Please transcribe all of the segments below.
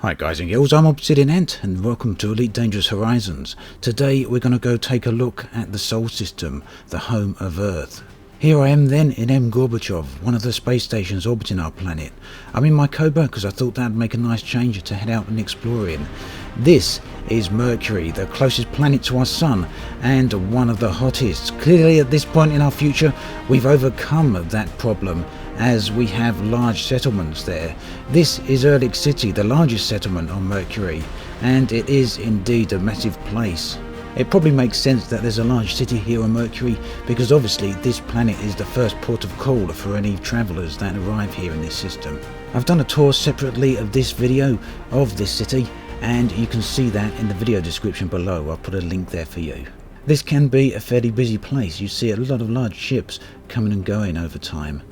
Hi guys and girls, I'm Obsidian Ant and welcome to Elite Dangerous Horizons. Today we're going to go take a look at the Sol System, the home of Earth. Here I am then in M. Gorbachev, one of the space stations orbiting our planet. I'm in my Cobra because I thought that'd make a nice change to head out and explore in. This is Mercury, the closest planet to our Sun and one of the hottest. Clearly at this point in our future we've overcome that problem as we have large settlements there. This is Erlich City, the largest settlement on Mercury, and it is indeed a massive place. It probably makes sense that there's a large city here on Mercury because obviously this planet is the first port of call for any travellers that arrive here in this system. I've done a tour separately of this video of this city and you can see that in the video description below. I'll put a link there for you. This can be a fairly busy place. You see a lot of large ships coming and going over time.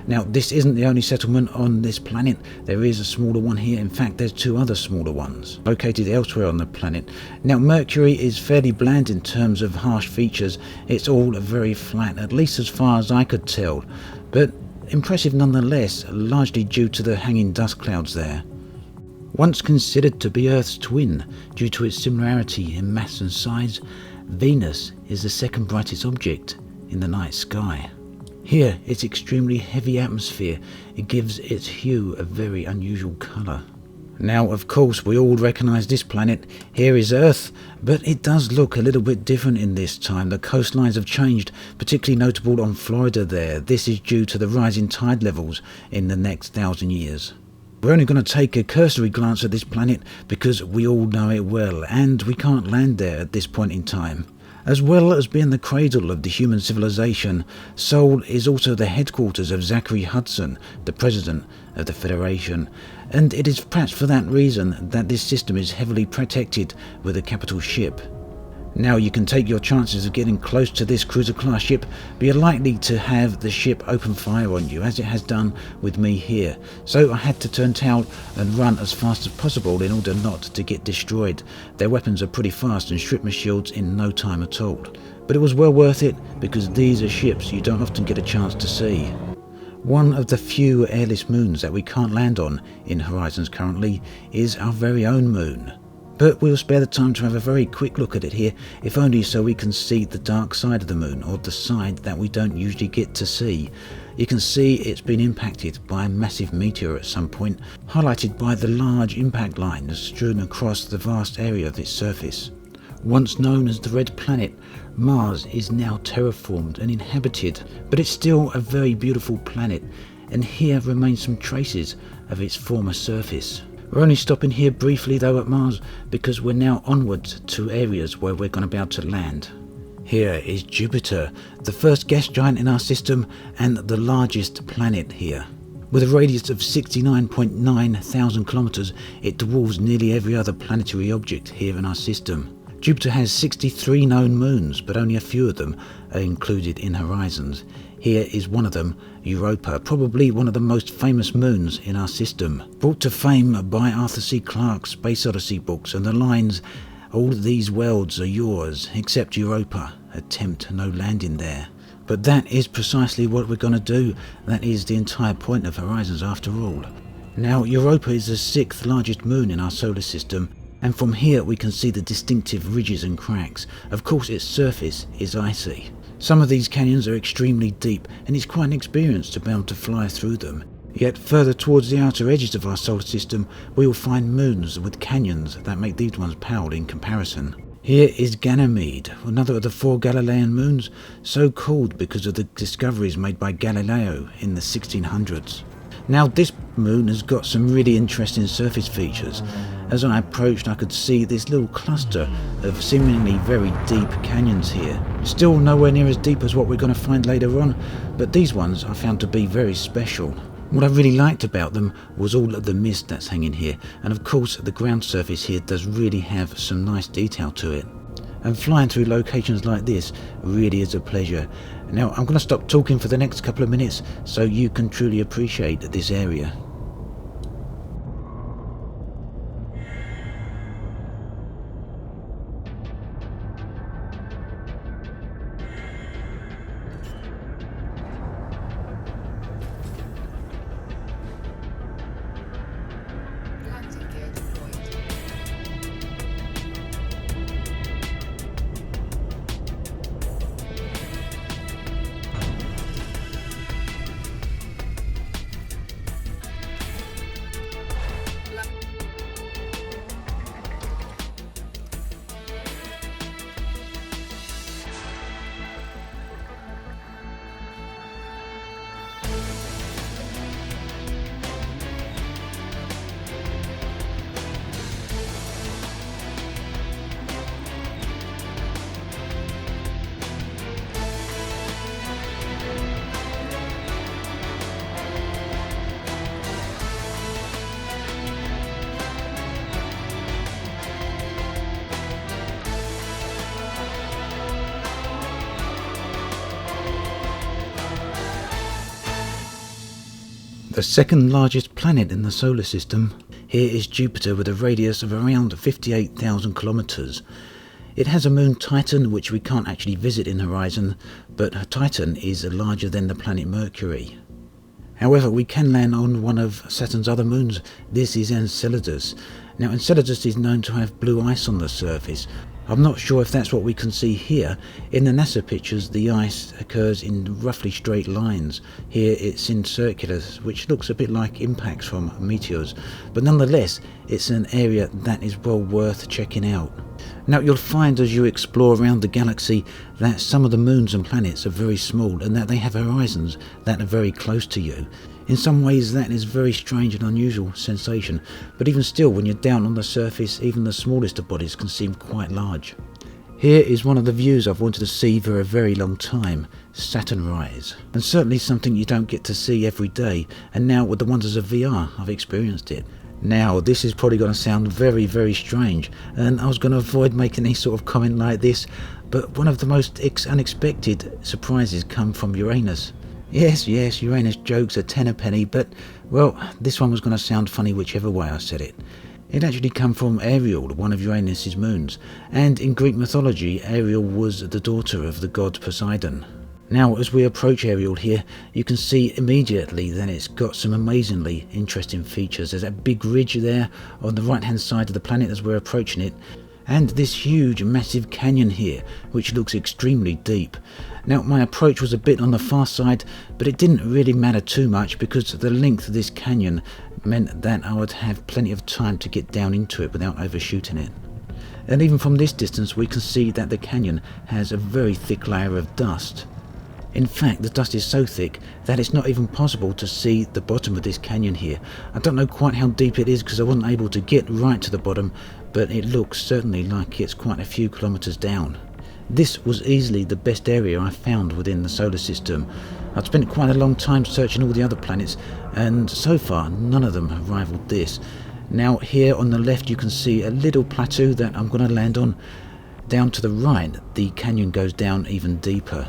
Now this isn't the only settlement on this planet. There is a smaller one here. In fact there's two other smaller ones located elsewhere on the planet. Now Mercury is fairly bland in terms of harsh features. It's all very flat, at least as far as I could tell, but impressive nonetheless, largely due to the hanging dust clouds there. Once considered to be Earth's twin due to its similarity in mass and size, Venus is the second brightest object in the night sky. Here, its extremely heavy atmosphere, it gives its hue a very unusual colour. Now, of course, we all recognise this planet. Here is Earth, but it does look a little bit different in this time. The coastlines have changed, particularly notable on Florida there. This is due to the rising tide levels in the next 1,000 years. We're only going to take a cursory glance at this planet because we all know it well, and we can't land there at this point in time. As well as being the cradle of the human civilization, Sol is also the headquarters of Zachary Hudson, the President of the Federation, and it is perhaps for that reason that this system is heavily protected with a capital ship. Now you can take your chances of getting close to this cruiser class ship, but you're likely to have the ship open fire on you, as it has done with me here. So I had to turn tail and run as fast as possible in order not to get destroyed. Their weapons are pretty fast and stripped my shields in no time at all. But it was well worth it because these are ships you don't often get a chance to see. One of the few airless moons that we can't land on in Horizons currently is our very own moon. But we'll spare the time to have a very quick look at it here, if only so we can see the dark side of the moon, or the side that we don't usually get to see. You can see it's been impacted by a massive meteor at some point, highlighted by the large impact lines strewn across the vast area of its surface. Once known as the Red Planet, Mars is now terraformed and inhabited, but it's still a very beautiful planet, and here remain some traces of its former surface. We're only stopping here briefly though at Mars because we're now onwards to areas where we're going to be able to land. Here is Jupiter, the first gas giant in our system and the largest planet here. With a radius of 69.9 thousand kilometers, it dwarfs nearly every other planetary object here in our system. Jupiter has 63 known moons, but only a few of them are included in Horizons. Here is one of them, Europa, probably one of the most famous moons in our system. Brought to fame by Arthur C. Clarke's Space Odyssey books and the lines, "All these worlds are yours, except Europa, attempt no landing there." But that is precisely what we're going to do. That is the entire point of Horizons after all. Now, Europa is the 6th largest moon in our solar system, and from here we can see the distinctive ridges and cracks. Of course its surface is icy. Some of these canyons are extremely deep and it's quite an experience to be able to fly through them. Yet further towards the outer edges of our solar system we will find moons with canyons that make these ones pale in comparison. Here is Ganymede, another of the 4 Galilean moons, so called because of the discoveries made by Galileo in the 1600s. Now this moon has got some really interesting surface features. As I approached I could see this little cluster of seemingly very deep canyons here. Still nowhere near as deep as what we're going to find later on, but these ones I found to be very special. What I really liked about them was all of the mist that's hanging here, and of course the ground surface here does really have some nice detail to it. And flying through locations like this really is a pleasure. Now I'm going to stop talking for the next couple of minutes so you can truly appreciate this area. Galactic gear deployed. The second largest planet in the solar system here is Jupiter, with a radius of around 58,000 kilometers. It has a moon, Titan, which we can't actually visit in Horizon, but Titan is larger than the planet Mercury. However, we can land on one of Saturn's other moons. This is Enceladus. Now, Enceladus is known to have blue ice on the surface. I'm not sure if that's what we can see here. In the NASA pictures, the ice occurs in roughly straight lines. Here it's in circulars, which looks a bit like impacts from meteors, but nonetheless it's an area that is well worth checking out. Now, you'll find as you explore around the galaxy that some of the moons and planets are very small, and that they have horizons that are very close to you. In some ways that is a very strange and unusual sensation, but even still, when you're down on the surface, even the smallest of bodies can seem quite large. Here is one of the views I've wanted to see for a very long time, Saturn Rise, and certainly something you don't get to see every day, and now with the wonders of VR I've experienced it. Now, this is probably going to sound very, very strange, and I was going to avoid making any sort of comment like this, but one of the most unexpected surprises come from Uranus. Yes, Uranus jokes are 10 a penny, but, well, this one was going to sound funny whichever way I said it. It actually came from Ariel, one of Uranus's moons, and in Greek mythology, Ariel was the daughter of the god Poseidon. Now, as we approach Ariel here, you can see immediately that it's got some amazingly interesting features. There's that big ridge there on the right-hand side of the planet as we're approaching it, and this huge massive canyon here, which looks extremely deep. Now, my approach was a bit on the far side, but it didn't really matter too much because the length of this canyon meant that I would have plenty of time to get down into it without overshooting it. And even from this distance we can see that the canyon has a very thick layer of dust. In fact, the dust is so thick that it's not even possible to see the bottom of this canyon here. I don't know quite how deep it is because I wasn't able to get right to the bottom, but it looks certainly like it's quite a few kilometers down. This was easily the best area I found within the solar system. I'd spent quite a long time searching all the other planets, and so far none of them have rivaled this. Now, here on the left you can see a little plateau that I'm going to land on. Down to the right, the canyon goes down even deeper.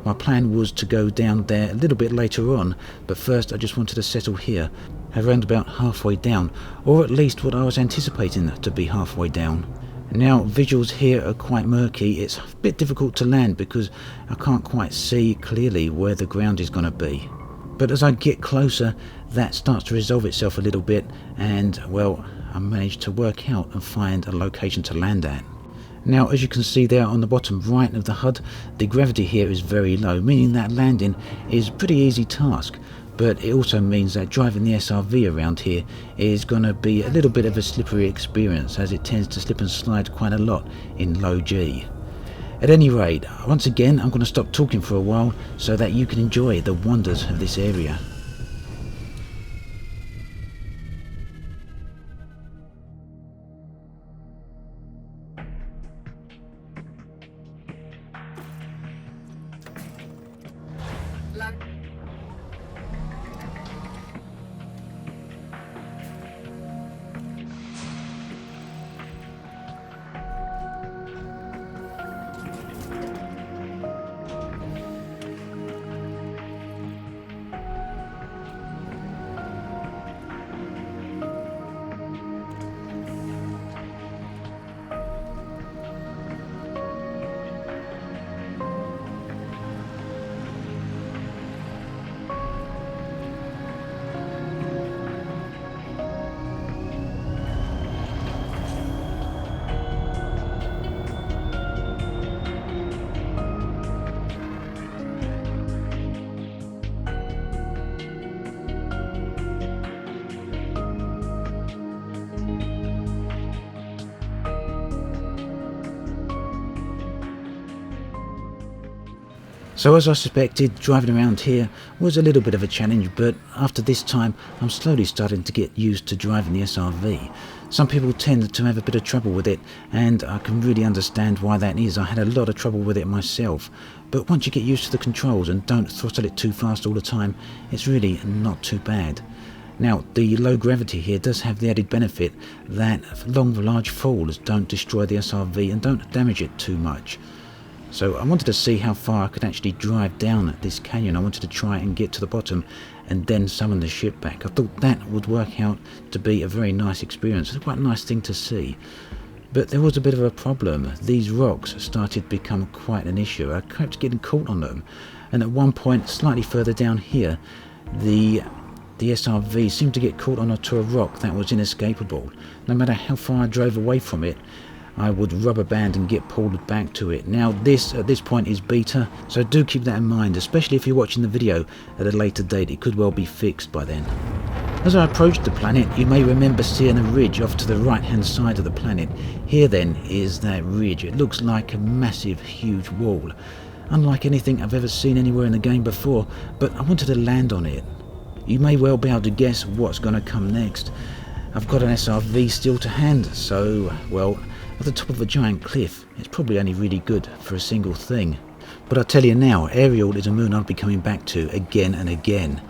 My plan was to go down there a little bit later on, but first I just wanted to settle here, around about halfway down, or at least what I was anticipating to be halfway down. Now, visuals here are quite murky. It's a bit difficult to land because I can't quite see clearly where the ground is going to be. But as I get closer, that starts to resolve itself a little bit, and, well, I managed to work out and find a location to land at. Now, as you can see there on the bottom right of the HUD, the gravity here is very low, meaning that landing is a pretty easy task. But it also means that driving the SRV around here is going to be a little bit of a slippery experience, as it tends to slip and slide quite a lot in low G. At any rate, once again I'm going to stop talking for a while so that you can enjoy the wonders of this area. So as I suspected, driving around here was a little bit of a challenge, but after this time I'm slowly starting to get used to driving the SRV. Some people tend to have a bit of trouble with it, and I can really understand why that is. I had a lot of trouble with it myself, but once you get used to the controls and don't throttle it too fast all the time, it's really not too bad. Now, the low gravity here does have the added benefit that large falls don't destroy the SRV and don't damage it too much. So I wanted to see how far I could actually drive down this canyon. I wanted to try and get to the bottom, and then summon the ship back. I thought that would work out to be a very nice experience. It's quite a nice thing to see. But there was a bit of a problem. These rocks started to become quite an issue. I kept getting caught on them, and at one point slightly further down here, the SRV seemed to get caught onto a rock that was inescapable. No matter how far I drove away from it, I would rubber band and get pulled back to it. Now this at this point is beta, so do keep that in mind, especially if you're watching the video at a later date. It could well be fixed by then. As I approached the planet, you may remember seeing a ridge off to the right hand side of the planet. Here then is that ridge. It looks like a massive huge wall, unlike anything I've ever seen anywhere in the game before, but I wanted to land on it. You may well be able to guess what's going to come next. I've got an SRV still to hand, so, well, at the top of a giant cliff, it's probably only really good for a single thing. But I'll tell you now, Ariel is a moon I'll be coming back to again and again.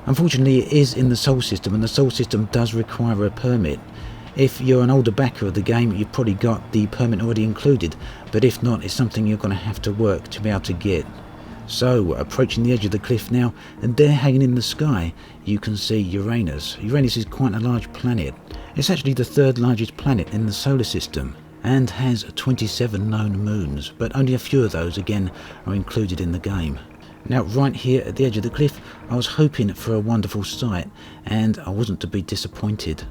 Unfortunately, it is in the Sol system, and the Sol system does require a permit. If you're an older backer of the game, you've probably got the permit already included, but if not, it's something you're going to have to work to be able to get. So, approaching the edge of the cliff now, and there hanging in the sky, you can see Uranus. Uranus is quite a large planet. It's actually the third largest planet in the solar system, and has 27 known moons, but only a few of those, again, are included in the game. Now, right here at the edge of the cliff, I was hoping for a wonderful sight, and I wasn't to be disappointed.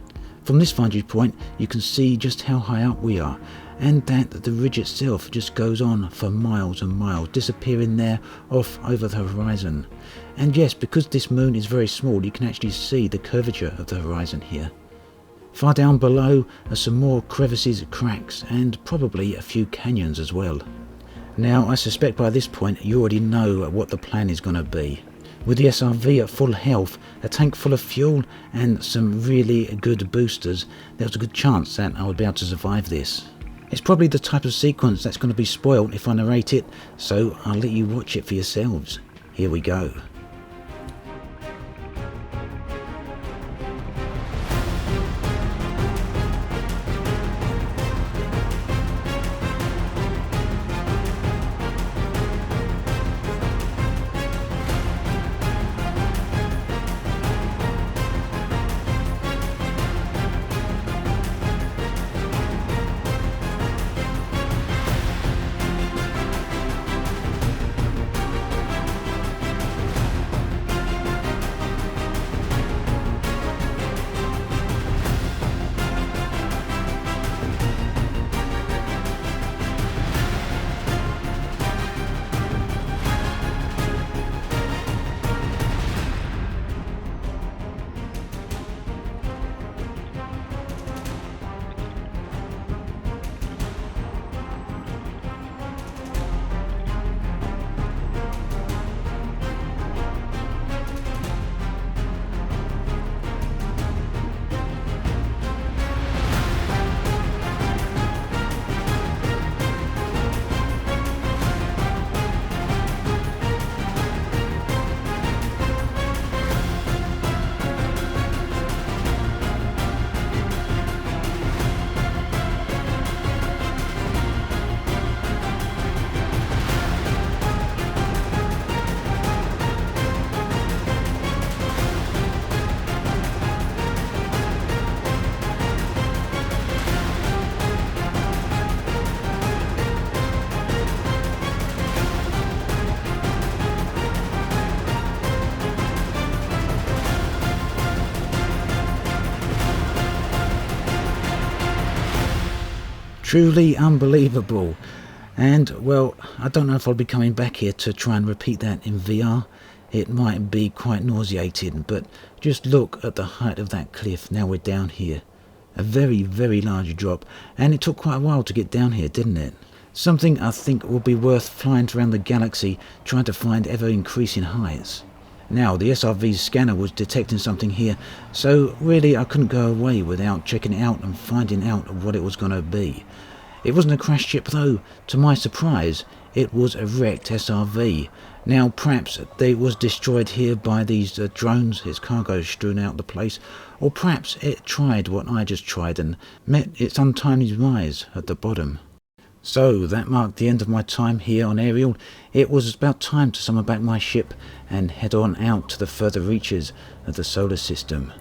From this vantage point, you can see just how high up we are, and that the ridge itself just goes on for miles and miles, disappearing there off over the horizon. And yes, because this moon is very small, you can actually see the curvature of the horizon here. Far down below are some more crevices, cracks, and probably a few canyons as well. Now, I suspect by this point you already know what the plan is going to be. With the SRV at full health, a tank full of fuel, and some really good boosters, there's a good chance that I would be able to survive this. It's probably the type of sequence that's going to be spoiled if I narrate it, so I'll let you watch it for yourselves. Here we go. Truly unbelievable. And, well, I don't know if I'll be coming back here to try and repeat that in VR. It might be quite nauseating, but just look at the height of that cliff. Now we're down here. A very, very large drop, and it took quite a while to get down here, didn't it? Something I think will be worth flying around the galaxy trying to find ever-increasing heights. Now, the SRV's scanner was detecting something here, so really I couldn't go away without checking it out and finding out what it was going to be. It wasn't a crash ship though. To my surprise, it was a wrecked SRV. Now, perhaps it was destroyed here by these drones, its cargo strewn out the place, or perhaps it tried what I just tried and met its untimely demise at the bottom. So that marked the end of my time here on Ariel. It was about time to summon back my ship and head on out to the further reaches of the solar system.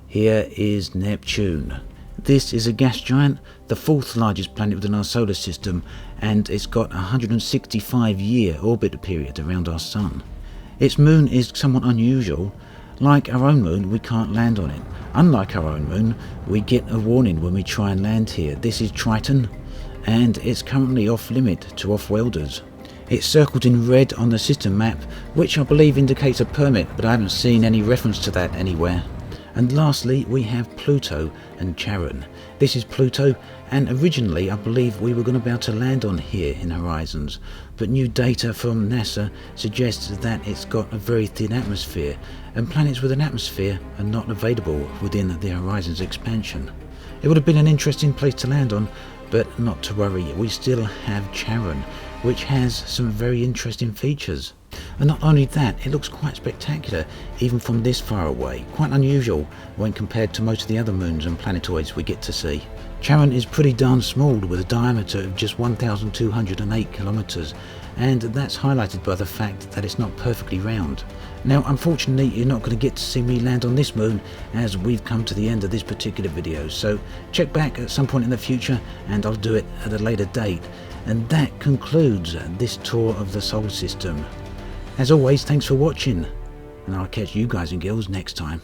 Here is Neptune. This is a gas giant, the fourth largest planet within our solar system, and it's got a 165-year orbit period around our Sun. Its moon is somewhat unusual. Like our own moon, we can't land on it. Unlike our own moon, we get a warning when we try and land here. This is Triton, and it's currently off limit to off-worlders. It's circled in red on the system map, which I believe indicates a permit, but I haven't seen any reference to that anywhere. And lastly, we have Pluto and Charon. This is Pluto, and originally I believe we were going to be able to land on here in Horizons, but new data from NASA suggests that it's got a very thin atmosphere, and planets with an atmosphere are not available within the Horizons expansion. It would have been an interesting place to land on, but not to worry, we still have Charon, which has some very interesting features. And not only that, it looks quite spectacular even from this far away, quite unusual when compared to most of the other moons and planetoids we get to see. Charon is pretty darn small with a diameter of just 1,208 kilometers, and that's highlighted by the fact that it's not perfectly round. Now unfortunately you're not going to get to see me land on this moon, as we've come to the end of this particular video, so check back at some point in the future and I'll do it at a later date. And that concludes this tour of the solar system. As always, thanks for watching, and I'll catch you guys and girls next time.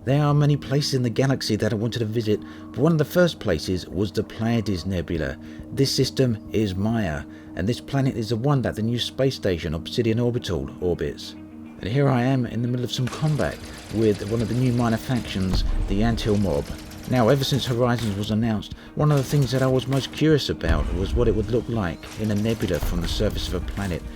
There are many places in the galaxy that I wanted to visit, but one of the first places was the Pleiades Nebula. This system is Maya, and this planet is the one that the new space station Obsidian Orbital orbits. And here I am in the middle of some combat with one of the new minor factions, the Anthill Mob. Now, ever since Horizons was announced, one of the things that I was most curious about was what it would look like in a nebula from the surface of a planet.